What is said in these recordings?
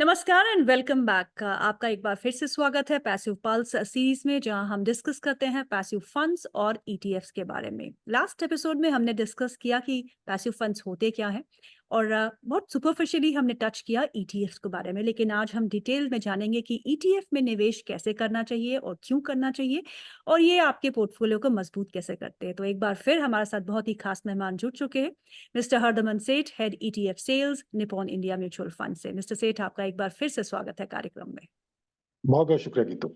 नमस्कार and welcome back. आपका एक बार फिर से स्वागत है पैसिव पल्स सीरीज में, जहां हम डिस्कस करते हैं पैसिव फंड्स और ईटीएफ्स के बारे में। लास्ट एपिसोड में हमने डिस्कस किया कि पैसिव फंड्स होते क्या हैं और बहुत सुपरफिशियली हमने टच किया ईटीएफ्स के बारे में। लेकिन आज हम डिटेल में जानेंगे कि ईटीएफ में निवेश कैसे करना चाहिए और क्यों करना चाहिए, और ये आपके पोर्टफोलियो को मजबूत कैसे करते हैं। तो एक बार फिर हमारे साथ बहुत ही खास मेहमान जुड़ चुके हैं, mister Hardaman Seth, head ETF sales, Nippon India mutual fund से। मिस्टर सेठ, आपका एक बार फिर से स्वागत है कार्यक्रम में। बहुत बहुत शुक्रिया गीतू।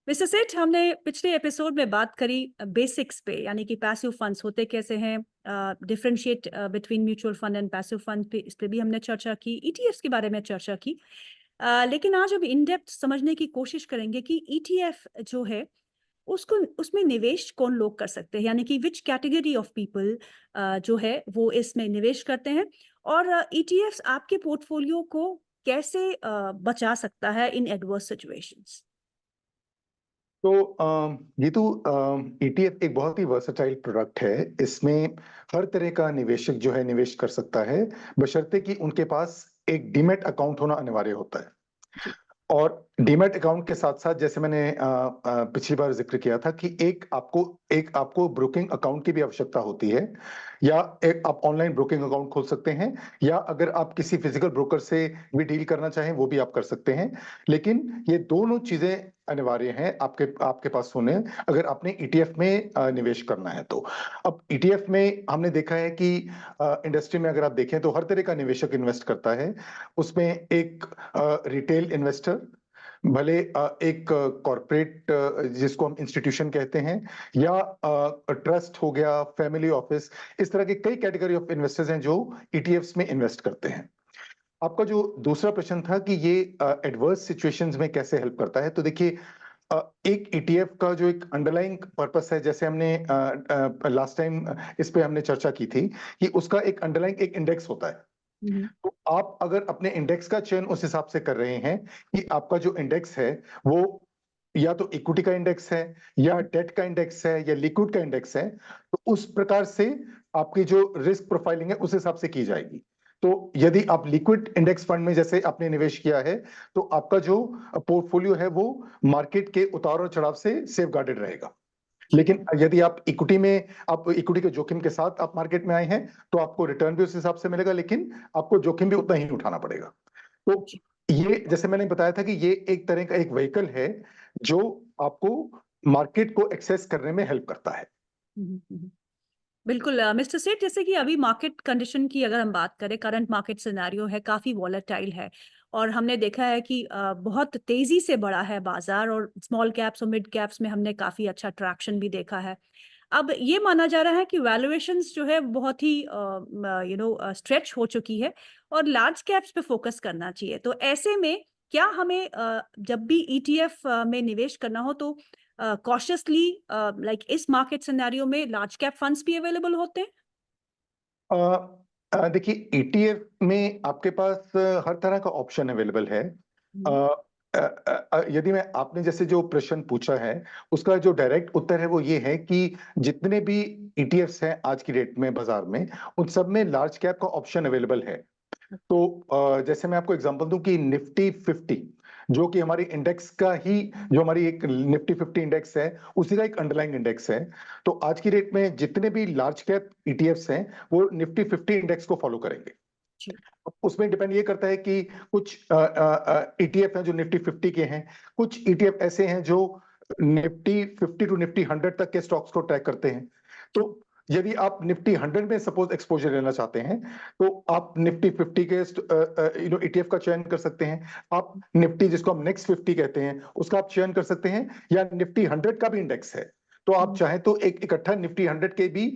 मिस्टर सेठ, हमने पिछले एपिसोड में बात करी बेसिक्स पे, यानी कि पैसिव फंड्स होते कैसे हैं, differentiate between mutual fund and passive fund पे, इस पे भी हमने चर्चा की, ईटीएफ्स के बारे में चर्चा की। लेकिन आज हम इन डेप्थ समझने की कोशिश करेंगे कि ईटीएफ जो है उसको, उसमें निवेश कौन लोग कर सकते हैं, यानी कि विच कैटेगरी ऑफ पीपल जो है वो इसमें निवेश करते हैं, और ईटीएफ्स आपके पोर्टफोलियो को कैसे बचा सकता है इन एडवर्स सिचुएशंस। तो गीतू, ईटीएफ एक बहुत ही वर्सेटाइल प्रोडक्ट है। इसमें हर तरह का निवेशक जो है निवेश कर सकता है, बशर्ते कि उनके पास एक डीमैट अकाउंट होना अनिवार्य होता है। जी। और डीमैट अकाउंट के साथ साथ, जैसे मैंने पिछली बार जिक्र किया था कि एक आपको ब्रोकिंग अकाउंट की भी आवश्यकता होती है, या एक आप ऑनलाइन ब्रोकिंग अकाउंट खोल सकते हैं, या अगर आप किसी फिजिकल ब्रोकर से भी डील करना चाहें वो भी आप कर सकते हैं। लेकिन ये दोनों चीजें अनिवार्य हैं आपके आपके पास होने, अगर आपने ईटीएफ में निवेश करना है तो। अब ईटीएफ में हमने देखा है कि इंडस्ट्री में अगर आप देखें तो हर तरह का निवेशक इन्वेस्ट करता है। उसमें एक रिटेल इन्वेस्टर, भले एक कॉर्पोरेट जिसको हम इंस्टीट्यूशन कहते हैं, या ट्रस्ट हो गया, फैमिली ऑफिस, इस तरह के कई कैटेगरी ऑफ इन्वेस्टर्स हैं जो ईटीएफ्स में इन्वेस्ट करते हैं। आपका जो दूसरा प्रश्न था कि ये एडवर्स सिचुएशंस में कैसे हेल्प करता है, तो देखिए, एक ईटीएफ का जो एक अंडरलाइंग पर्पस है, जैसे हमने लास्ट टाइम इस पे हमने चर्चा की थी कि उसका एक अंडरलाइंग एक इंडेक्स होता है। तो आप अगर अपने इंडेक्स का चयन उस हिसाब से कर रहे हैं कि आपका जो इंडेक्स है वो या तो इक्विटी का इंडेक्स है, या डेट का इंडेक्स है, या लिक्विड का इंडेक्स है, तो उस प्रकार से आपकी जो रिस्क प्रोफाइलिंग है उस हिसाब से की जाएगी। तो यदि आप लिक्विड इंडेक्स फंड में जैसे आपने निवेश किया है, तो आपका जो पोर्टफोलियो है वो मार्केट के उतार और चढ़ाव से सेफ गार्डेड रहेगा। लेकिन यदि आप इक्विटी के जोखिम के साथ आप मार्केट में आए हैं, तो आपको रिटर्न भी उस हिसाब से मिलेगा, लेकिन आपको जोखिम भी उतना ही उठाना पड़ेगा। तो ये, जैसे मैंने बताया था कि ये एक तरह का एक व्हीकल है जो आपको मार्केट को एक्सेस करने में हेल्प करता है। बिल्कुल मिस्टर सेठ, जैसे कि अभी मार्केट कंडीशन की अगर हम बात करें, करंट मार्केट सिनेरियो है, काफ़ी वॉलेटाइल है, और हमने देखा है कि बहुत तेज़ी से बढ़ा है बाजार, और स्मॉल कैप्स और मिड कैप्स में हमने काफ़ी अच्छा ट्रैक्शन भी देखा है। अब ये माना जा रहा है कि वैल्यूएशंस जो है बहुत ही स्ट्रेच हो चुकी है, और लार्ज कैप्स पे फोकस करना चाहिए। तो ऐसे में क्या हमें जब भी ईटीएफ में निवेश करना हो तो कॉशियसली, लाइक इस मार्केट सिनेरियो में लार्ज कैप फंड्स भी अवेलेबल होते हैं? देखिए, ईटीएफ में आपके पास हर तरह का ऑप्शन अवेलेबल है। यदि मैं आपने जैसे जो प्रश्न पूछा है उसका जो डायरेक्ट उत्तर है वो ये है कि जितने भी ईटीएफ्स हैं आज की डेट में बाजार में, उन सब में लार्ज कैप का ऑप्शन अवेलेबल है। तो जैसे मैं आपको एग्जांपल दूं कि निफ्टी 50, जो कि हमारी इंडेक्स का ही, जो हमारी एक निफ्टी 50 इंडेक्स है, उसी का एक अंडरलाइंग इंडेक्स है। तो आज की डेट में जितने भी लार्ज कैप ईटीएफ्स हैं वो निफ्टी 50 इंडेक्स को फॉलो करेंगे। जी। उसमें डिपेंड ये करता है कि कुछ ईटीएफ हैं जो निफ्टी 50 के हैं, कुछ ईटीएफ ऐसे हैं जो निफ्टी 50 टू निफ्टी 100 तक के स्टॉक्स को ट्रैक करते हैं। तो यदि आप निफ्टी 100 में सपोज एक्सपोजर लेना चाहते हैं, तो आप निफ्टी 50 के ईटीएफ का चयन कर सकते हैं। आप निफ्टी, जिसको हम नेक्स्ट 50 कहते हैं, उसका आप चयन कर सकते हैं, या निफ्टी 100 का भी इंडेक्स है, तो आप चाहें तो एक इकट्ठा निफ्टी 100 के भी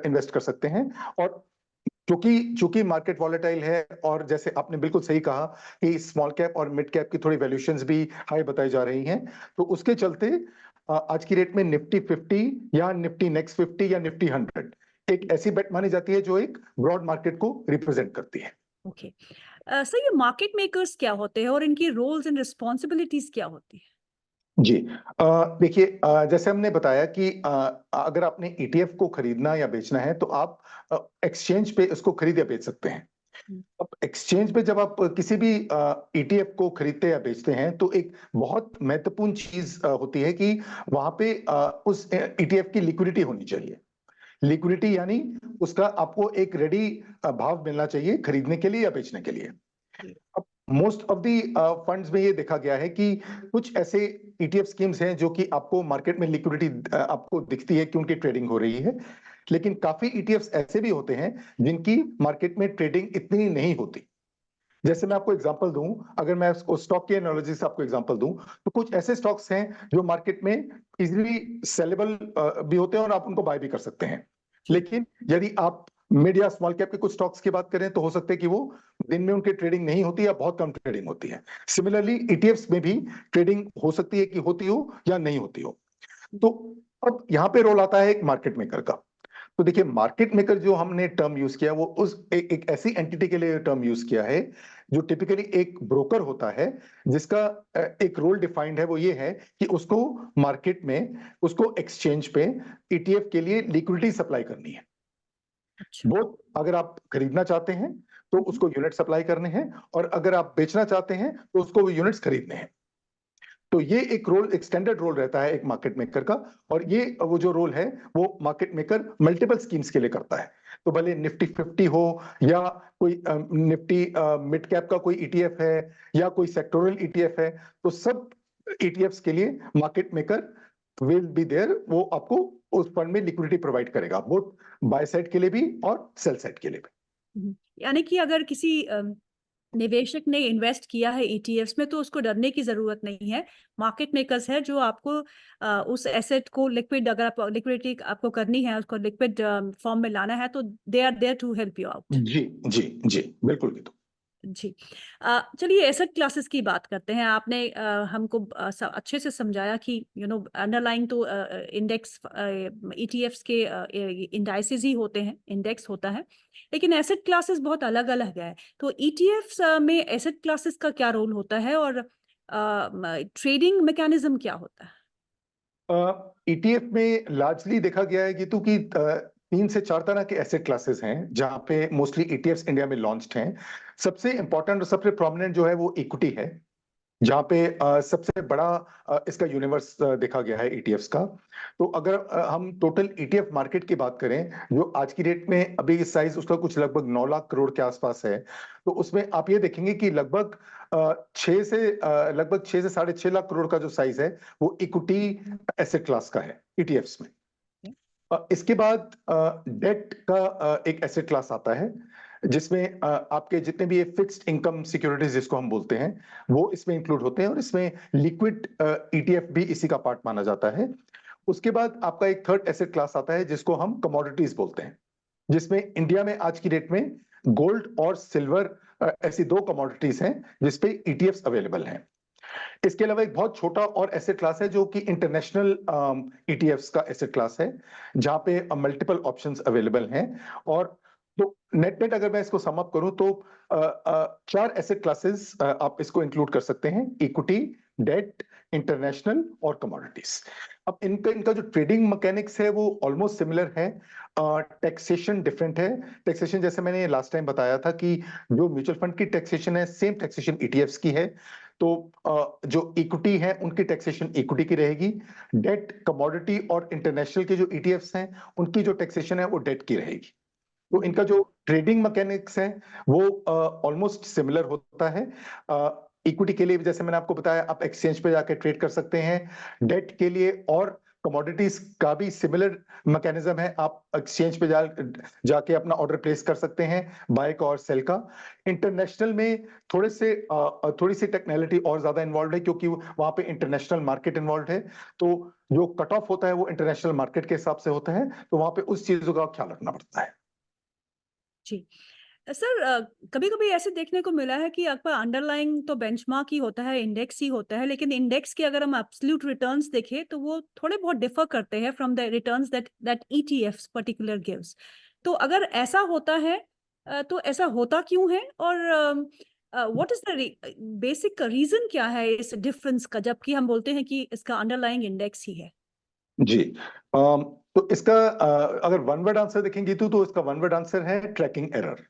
इन्वेस्ट कर सकते हैं। और क्योंकि चूंकि मार्केट वॉलेटाइल है, और जैसे आपने बिल्कुल सही कहा कि स्मॉल कैप और मिड कैप की थोड़ी वैल्यूएशंस भी हाई बताई जा रही हैं, तो उसके चलते आज की रेट में निफ्टी 50 या निफ्टी नेक्स्ट 50 या निफ्टी 100 एक ऐसी बेट मानी जाती है जो एक ब्रॉड मार्केट को रिप्रेजेंट करती है। ओके सर, ये मार्केट मेकर्स क्या होते हैं और इनकी रोल्स एंड रिस्पॉन्सिबिलिटीज क्या होती है? जी, देखिए, जैसे हमने बताया कि अगर आपने ईटीएफ को खरीदना या बेचना है तो आप एक्सचेंज पे उसको खरीद या बेच सकते हैं। अब एक्सचेंज पे जब आप किसी भी ईटीएफ को खरीदते या बेचते हैं तो एक बहुत महत्वपूर्ण चीज होती है कि वहां पे उस ईटीएफ की लिक्विडिटी होनी चाहिए। लिक्विडिटी यानी उसका आपको एक रेडी भाव मिलना चाहिए खरीदने के लिए या बेचने के लिए। अब मोस्ट ऑफ दी फंड्स में ये देखा गया है कि कुछ ऐसे ईटीएफ स्कीम्स हैं जो कि आपको मार्केट में लिक्विडिटी आपको दिखती है कि उनकी ट्रेडिंग हो रही है, लेकिन काफी ईटीएफ्स ऐसे भी होते हैं जिनकी मार्केट में ट्रेडिंग इतनी नहीं होती। जैसे मैं आपको एग्जांपल दूं, अगर मैं उसको स्टॉक की एनालॉजी से आपको एग्जांपल दूं, तो कुछ ऐसे स्टॉक्स हैं जो मार्केट में इजीली सेलेबल भी होते हैं और आप उनको बाय भी कर सकते हैं। लेकिन यदि आप मिड या स्मॉल कैप के कुछ स्टॉक्स की बात करें तो हो सकता है कि वो दिन में उनकी ट्रेडिंग नहीं होती या बहुत कम ट्रेडिंग होती है। सिमिलरली ईटीएफ्स में भी ट्रेडिंग हो सकती है कि होती हो या नहीं होती हो। तो अब यहाँ पे रोल आता है एक मार्केट मेकर का। तो देखिए, मार्केट मेकर जो हमने टर्म यूज किया वो उस एक ऐसी एंटिटी के लिए टर्म यूज किया है जो टिपिकली एक ब्रोकर होता है, जिसका एक रोल डिफाइंड है। वो ये है कि उसको मार्केट में, उसको एक्सचेंज पे ईटीएफ के लिए लिक्विडिटी सप्लाई करनी है। अच्छा। वो अगर आप खरीदना चाहते हैं तो उसको यूनिट सप्लाई करने हैं, और अगर आप बेचना चाहते हैं तो उसको वो यूनिट्स खरीदने हैं। तो ये एक रोल, एक स्टैंडर्ड रोल रहता है एक मार्केट मेकर का। और ये वो जो रोल है वो मार्केट मेकर मल्टीपल स्कीम्स के लिए करता है। तो भले निफ्टी 50 हो या कोई निफ्टी मिड कैप का कोई ईटीएफ है या कोई सेक्टोरल ईटीएफ है, तो सब ईटीएफ्स के लिए market maker will be there. वो आपको उस फंड में लिक्विडिटी प्रोवाइड करेगा, बोथ बाय साइड के लिए भी और सेल साइड के लिए भी। यानी कि अगर किसी निवेशक ने इन्वेस्ट किया है ईटीएफ्स में तो उसको डरने की जरूरत नहीं है। मार्केट मेकर्स है जो आपको उस एसेट को लिक्विड, अगर आप लिक्विडिटी आपको करनी है, उसको लिक्विड फॉर्म में लाना है, तो they are there to help you out. जी जी जी, बिल्कुल। जी। चलिए एसेट क्लासेस की बात करते हैं। आपने हमको अच्छे से समझाया कि अंडरलाइंग तो इंडेक्स ईटीएफ्स के इंडाइसेस ही होते हैं, इंडेक्स होता है, लेकिन एसेट क्लासेस बहुत अलग अलग है। तो ईटीएफ्स में एसेट क्लासेस का क्या रोल होता है और ट्रेडिंग मैकेनिज्म क्या होता है? ईटीएफ में लार्जली देखा गया है गीतू कि 3 से 4 तरह के एसेट क्लासेस हैं जहां पे मोस्टली ईटीएफ्स इंडिया में लॉन्च्ड हैं। सबसे इंपॉर्टेंट और सबसे प्रोमिनेंट जो है वो इक्विटी है, जहां पे सबसे बड़ा इसका यूनिवर्स देखा गया है ईटीएफ्स का। तो अगर हम टोटल ईटीएफ मार्केट की बात करें, जो आज की डेट में अभी साइज उसका कुछ लगभग 9 लाख करोड़ के आसपास है, तो उसमें आप ये देखेंगे कि लगभग 6 से 6.5 लाख करोड़ का जो साइज है वो इक्विटी एसेट क्लास का है ईटीएफ्स में। इसके बाद डेट का एक एसेट क्लास आता है, जिसमें आपके जितने भी ये फिक्स्ड इनकम सिक्योरिटीज जिसको हम बोलते हैं वो इसमें इंक्लूड होते हैं, और इसमें लिक्विड ईटीएफ भी इसी का पार्ट माना जाता है। उसके बाद आपका एक थर्ड एसेट क्लास आता है जिसको हम कमोडिटीज बोलते हैं, जिसमें इंडिया में आज की डेट में गोल्ड और सिल्वर ऐसी 2 कमोडिटीज हैं जिसपे ईटीएफ्स अवेलेबल हैं। इसके अलावा एक बहुत छोटा और एसेट क्लास है जो कि इंटरनेशनल ईटीएफ्स का एसेट क्लास है, जहां पे मल्टीपल ऑप्शंस अवेलेबल हैं। और तो नेट नेट अगर मैं इसको सम अप करूं तो 4 एसेट क्लासेस आप इसको इंक्लूड कर सकते हैं: इक्विटी, डेट, इंटरनेशनल और कमोडिटीज। अब इनका इनका जो ट्रेडिंग मैकेनिक्स है वो ऑलमोस्ट सिमिलर है। टैक्सेशन डिफरेंट है। टैक्सेशन जैसे मैंने लास्ट टाइम बताया था कि जो म्यूचुअल फंड की टैक्सेशन है, सेम टैक्सेशन ईटीएफ्स की है। तो जो इक्विटी है उनकी टैक्सेशन इक्विटी की रहेगी। डेट, कमोडिटी और इंटरनेशनल के जो ईटीएफ्स हैं उनकी जो टैक्सेशन है वो डेट की रहेगी। तो इनका जो ट्रेडिंग मैकेनिक्स है वो ऑलमोस्ट सिमिलर होता है। इक्विटी के लिए जैसे मैंने आपको बताया, आप एक्सचेंज पे जाके ट्रेड कर सकते हैं। डेट के लिए और कमोडिटीज का भी सिमिलर मैकेनिज्म है, आप एक्सचेंज पे जाके अपना ऑर्डर प्लेस कर सकते हैं, बाय का और सेल का। इंटरनेशनल में थोड़ी सी टेक्निकलिटी और ज्यादा इन्वॉल्व है, क्योंकि वहां पे इंटरनेशनल मार्केट इन्वॉल्व है। तो जो कट ऑफ होता है वो इंटरनेशनल मार्केट के हिसाब से होता है, तो वहां पे उस चीजों का ख्याल रखना पड़ता है। जी। सर, कभी-कभी ऐसे देखने को मिला है कि आपका अंडरलाइंग तो बेंचमार्क ही होता है, इंडेक्स ही होता है, लेकिन इंडेक्स के अगर हम एब्सोल्यूट रिटर्न्स देखें तो वो थोड़े बहुत डिफर करते हैं from the returns that that ETFs particular gives. तो अगर ऐसा होता है तो ऐसा होता क्यों है, और what is the basic reason क्या है इस डिफरेंस का, जबकि हम बोलते हैं कि इसका अंडरलाइंग इंडेक्स ही है? जी। तो इसका अगर वन वर्ड आंसर देखेंगे तो इसका वन वर्ड आंसर है ट्रैकिंग एरर।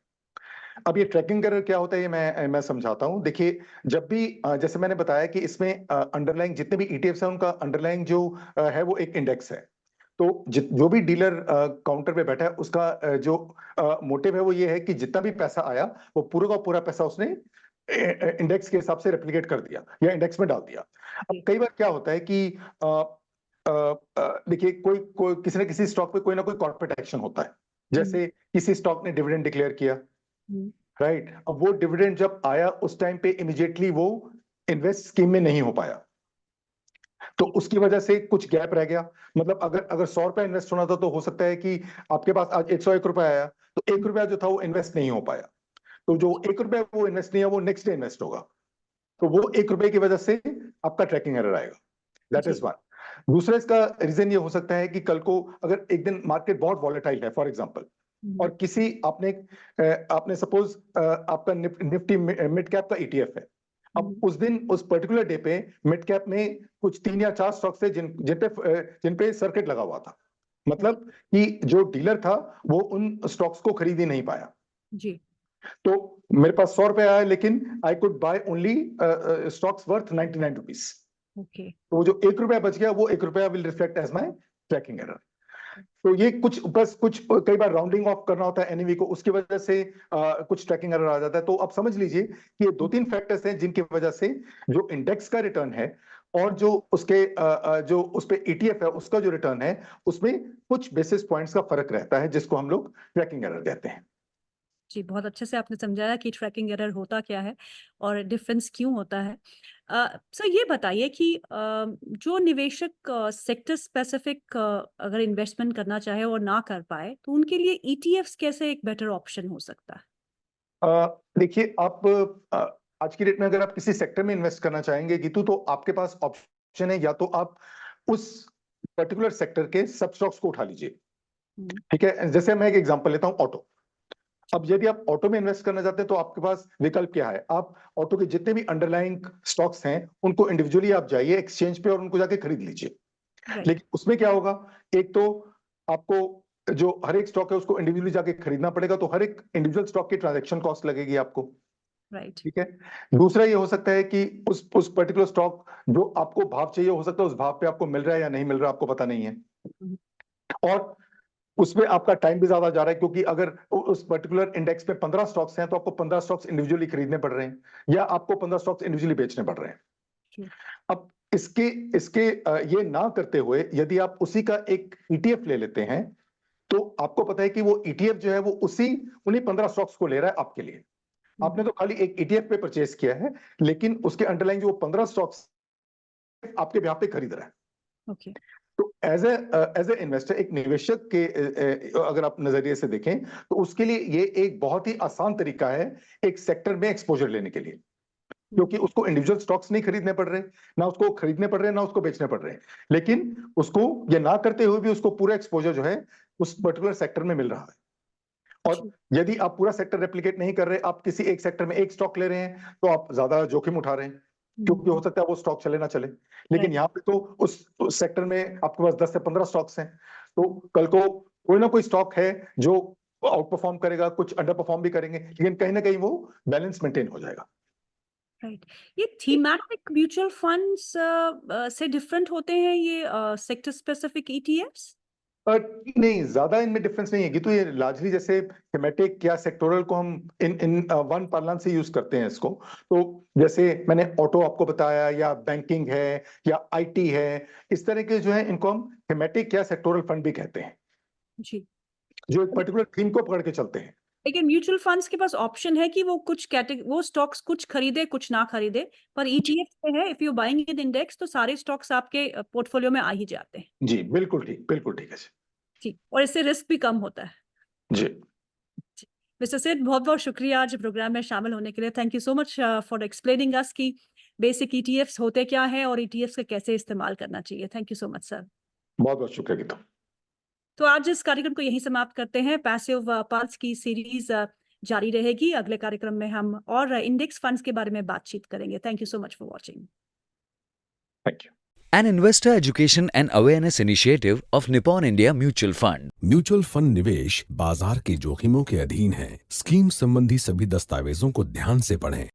अब ये ट्रैकिंग एरर क्या होता है, ये मैं समझाता हूँ। देखिए, जब भी जैसे मैंने बताया कि इसमें अंडरलाइंग जितने भी ईटीएफ्स हैं, उनका अंडरलाइंग जो है वो एक इंडेक्स है। तो जो भी डीलर काउंटर पे बैठा है, उसका जो मोटिव है वो ये है कि जितना भी पैसा आया वो पूरा का पूरा पैसा उसने इंडेक्स के हिसाब से रेप्लिकेट कर दिया या इंडेक्स में डाल दिया। अब कई बार क्या होता है कि देखिए, कोई किसी न किसी स्टॉक पे कोई ना कोई कॉर्पोरेट एक्शन होता है। जैसे किसी स्टॉक ने डिविडेंड डिक्लेयर किया, राइट? अब वो डिविडेंड जब आया उस टाइम पे इमीडिएटली वो इन्वेस्ट स्कीम में नहीं हो पाया, तो उसकी वजह से कुछ गैप रह गया। मतलब अगर 100 रुपया इन्वेस्ट होना था, तो हो सकता है कि आपके पास आज 101 रुपया आया, तो 1 रुपया जो था वो इन्वेस्ट नहीं हो पाया। तो जो 1 रुपया वो इन्वेस्ट नहीं है, वो नेक्स्ट डे इन्वेस्ट होगा। तो वो 1 रुपए की वजह से आपका ट्रैकिंग एरर आएगा। That is one. दूसरा इसका रीजन ये हो सकता है कि कल को अगर एक दिन मार्केट बहुत वॉलेटाइल है, फॉर एग्जांपल, और किसी आपने सपोज आपका निफ्टी मिड कैप का ईटीएफ है। अब उस दिन उस पर्टिकुलर डे पे मिड कैप में कुछ 3 या 4 स्टॉक्स थे जिन पे सर्किट लगा हुआ था। मतलब कि जो डीलर था वो उन स्टॉक्स को खरीद ही नहीं पाया। जी। तो मेरे पास 100 रुपए आया, लेकिन I could buy only stocks worth 99 rupees. Okay. तो जो 1 रुपया बच गया, वो 1 रुपया will reflect as my tracking error. तो ये कुछ कई बार राउंडिंग ऑफ करना होता है एनएवी को, उसकी वजह से कुछ ट्रैकिंग एरर आ जाता है। तो आप समझ लीजिए कि ये 2-3 फैक्टर्स हैं जिनकी वजह से जो इंडेक्स का रिटर्न है और जो उसके जो उस पे ईटीएफ है उसका जो रिटर्न है, उसमें कुछ बेसिस पॉइंट्स का फर्क रहता है, जिसको हम लोग ट्रैकिंग एरर कहते हैं। जी, बहुत अच्छे से आपने समझाया कि ट्रैकिंग एरर होता क्या है और डिफरेंस क्यों होता है। सर ये बताइए कि जो निवेशक सेक्टर स्पेसिफिक अगर इन्वेस्टमेंट करना चाहे और ना कर पाए, तो उनके लिए ईटीएफ्स कैसे एक बेटर ऑप्शन हो सकता है? देखिए, आप आज की डेट में अगर आप किसी सेक्टर में इन्वेस्ट करना चाहेंगे गीतू, तो आपके पास ऑप्शन है, या तो आप उस पर्टिकुलर सेक्टर के सब स्टॉक्स को उठा लीजिए। ठीक है, जैसे मैं एक एग्जांपल लेता हूं, ऑटो। अब यदि आप ऑटो में इन्वेस्ट करना चाहते हैं, तो आपके पास विकल्प क्या है? आप ऑटो के जितने भी अंडरलाइंग स्टॉक्स हैं, उनको इंडिविजुअली आप जाइए एक्सचेंज पे और उनको जाके खरीद लीजिए। राइट। लेकिन उसमें क्या होगा, एक तो आपको जो हर एक स्टॉक है उसको इंडिविजुअली जाके खरीदना पड़ेगा, तो हर एक इंडिविजुअल स्टॉक की ट्रांजैक्शन कॉस्ट लगेगी आपको। राइट। ठीक है। दूसरा ये हो सकता है कि उस पर्टिकुलर स्टॉक जो आपको भाव चाहिए, हो सकता है उस भाव पे आपको मिल रहा है या नहीं मिल रहा, आपको पता नहीं है। और उसमें आपका टाइम भी ज्यादा जा रहा है, क्योंकि अगर उस पर्टिकुलर इंडेक्स पे 15 स्टॉक्स हैं, तो आपको 15 स्टॉक्स इंडिविजुअली खरीदने पड़ रहे हैं, या आपको 15 स्टॉक्स इंडिविजुअली बेचने पड़ रहे हैं। अब इसके इसके ये ना करते हुए यदि आप उसी का एक ईटीएफ ले लेते हैं, तो आपको पता है कि वो ईटीएफ जो है वो उन्हीं 15 स्टॉक्स को ले रहा है आपके लिए। आपने तो खाली एक ईटीएफ पे परचेज किया है, लेकिन उसके अंडरलाइन जो 15 स्टॉक्स आपके ब्याह पे खरीद रहा है। ओके। तो एज ए इन्वेस्टर, एक निवेशक के अगर आप नजरिए से देखें, तो उसके लिए ये एक बहुत ही आसान तरीका है एक सेक्टर में एक्सपोजर लेने के लिए, क्योंकि उसको इंडिविजुअल स्टॉक्स नहीं खरीदने पड़ रहे, ना उसको खरीदने पड़ रहे, ना उसको बेचने पड़ रहे, लेकिन उसको ये ना करते हुए भी उसको पूरा एक्सपोजर जो है उस पर्टिकुलर सेक्टर में मिल रहा है। और यदि आप पूरा सेक्टर रेप्लिकेट नहीं कर रहे, आप किसी एक सेक्टर में एक स्टॉक ले रहे हैं, तो आप ज्यादा जोखिम उठा रहे हैं, क्योंकि हो सकता है वो स्टॉक चले ना चले। लेकिन यहाँ पे तो उस सेक्टर में आपके पास 10 से 15 स्टॉक्स हैं, तो कल को कोई ना कोई स्टॉक है जो आउट परफॉर्म करेगा, कुछ अंडर परफॉर्म भी करेंगे, लेकिन कहीं ना कहीं वो बैलेंस मेंटेन हो जाएगा। राइट। ये थीमैटिक म्यूचुअल फंड्स से डिफरेंट होते हैं ये सेक्टर स्पेसिफिक ईटीएफ्स? नहीं, ज्यादा इनमें डिफरेंस नहीं है, तो ये लार्जली जैसे थीमेटिक या सेक्टोरल को हम इन वन पार्लांस से यूज करते हैं इसको। तो जैसे मैंने ऑटो आपको बताया, या बैंकिंग है, या आईटी है, इस तरह के जो है इनको हम थीमेटिक या सेक्टोरल फंड भी कहते हैं, जी। जो एक पर्टिकुलर थीम को पकड़ के चलते हैं। लेकिन म्यूचुअल फंड्स के पास ऑप्शन है कि वो वो स्टॉक्स कुछ खरीदे कुछ ना खरीदे, पर ईटीएफ पे है if you buying in index तो सारे स्टॉक्स आपके पोर्टफोलियो में आ ही जाते हैं। जी, बिल्कुल ठीक, बिल्कुल ठीक है जी। जी, और इससे रिस्क भी कम होता है। जी, जी। मिस्टर सेठ, बहुत बहुत शुक्रिया आज प्रोग्राम में शामिल होने के लिए। Thank you so much for explaining us कि बेसिक ईटीएफ्स होते क्या है और ईटीएफ्स का कैसे इस्तेमाल करना चाहिए। Thank you so much sir. बहुत बहुत शुक्रिया गीता। तो आज इस कार्यक्रम को यहीं समाप्त करते हैं। पैसिव पल्स की सीरीज जारी रहेगी। अगले कार्यक्रम में हम और इंडेक्स फंड्स के बारे में बातचीत करेंगे। Thank you so much for watching. Thank you. an investor education and awareness initiative of Nippon India Mutual Fund. Mutual fund निवेश बाजार के जोखिमों के अधीन है। स्कीम संबंधी सभी दस्तावेजों को ध्यान से पढ़ें।